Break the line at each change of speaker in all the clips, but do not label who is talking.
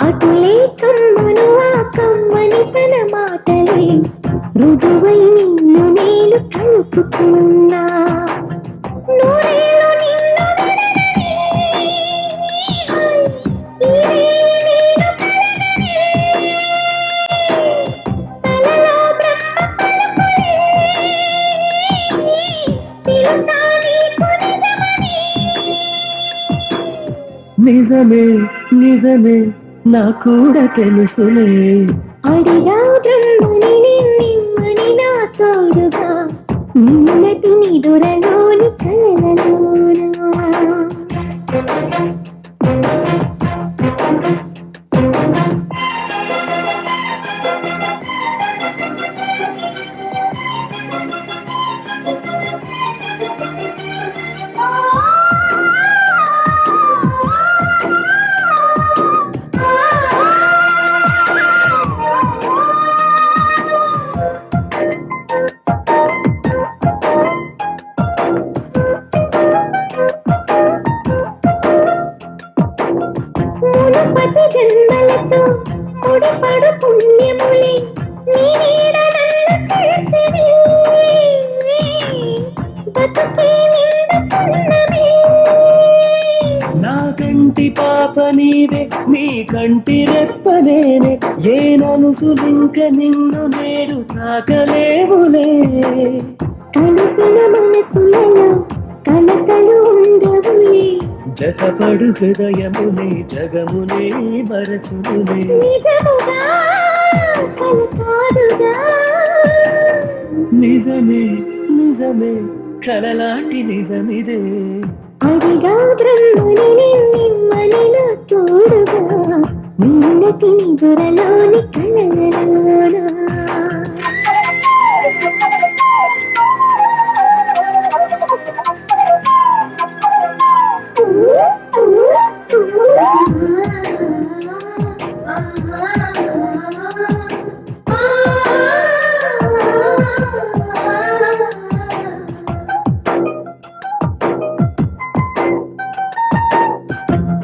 అటులే కమ్మను ఆ కమ్మని తన మాటలే రుజువై నిన్ను నేను కలుపుకున్నా నూరేళ్ళు నిన్ను విడనని, ఈ నేను కలనని, తలలో బ్రహ్మ పలుకులే తెలుసా నీకు నిజమని.
నిజమే నిజమే నా కూడా తెలుసులే,
అడిగా బ్రహ్మని నిమ్మని నా తోడుగా నిన్నటి నిదురలోని కలలలోనా. మునుపటి జన్మలతో ముడిపడు పుణ్యములే నీ నీడ నన్ను చేర్చెనే, బతుకే నిండు పుణ్యమే.
నా కంటి పాప నీవే నీ కంటి రెప్పనేనే, ఏ నలుసులింక నిన్ను నేడు తాకలేవులే.
కలిసిన మనసులలో కలతలు ఉండవులే,
జతపడు హృదయమునే జగమునే మరచునులే.
నిజముగా కల కాదుగా.
నిజమే నిజమే కలలాంటి నిజమిదే,
అడిగా బ్రహ్మని నిమ్మని నా తోడుగా నిన్నటి నిదురలోని కలలలోనా.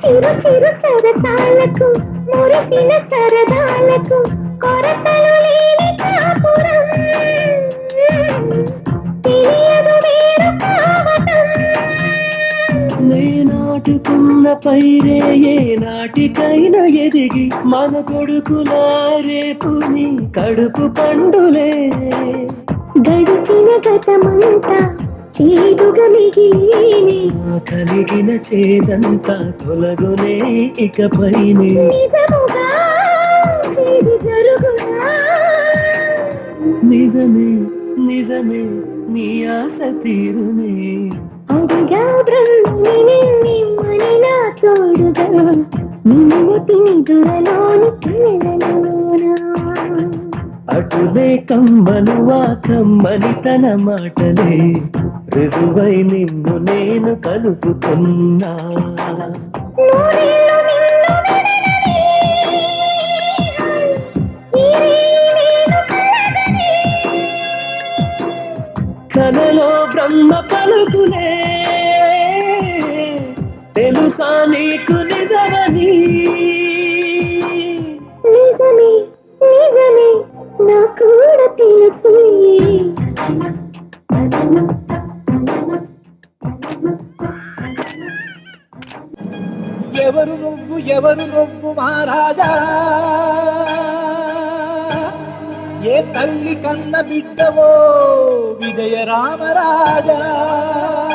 చిరు చిరు సరసాలకు మురిసిన సరదాలకు కొరతలు లేని కాపురం తెలియదు వేరు కావటం.
నే నాటుకున్న పైరే ఏ నాటికైనా ఎదిగి మన కొడుకులా రేపు నీ కడుపు పండులే.
గడిచిన గతమంతా చేదుగా మిగిలినే,
కలిగిన చేదంతా తొలగునే ఇకపైనే.
నిజముగా ఇది జరుగునా.
నిజమే నిజమే నీ ఆశ తీరునే,
అడిగా బ్రహ్మని నిమ్మని నా తోడుగా నిన్నటి నిదురలోని కలలలోనా.
అటులే కమ్మను ఆ కమ్మని తన మాటలే రుజువై నిన్ను నేను కలుపుకున్నా.
నూరేళ్ళు నిన్ను విడనని, ఈ నేను కలనని,
కలలో బ్రహ్మ పలుకులే తెలుసా నీకు నిజమని.
నిజమే నిజమే నా కూడా తెలుసు.
ఎవరు నువ్వు మహారాజా, ఏ తల్లి కన్న బిడ్డవో విజయ రామరాజా.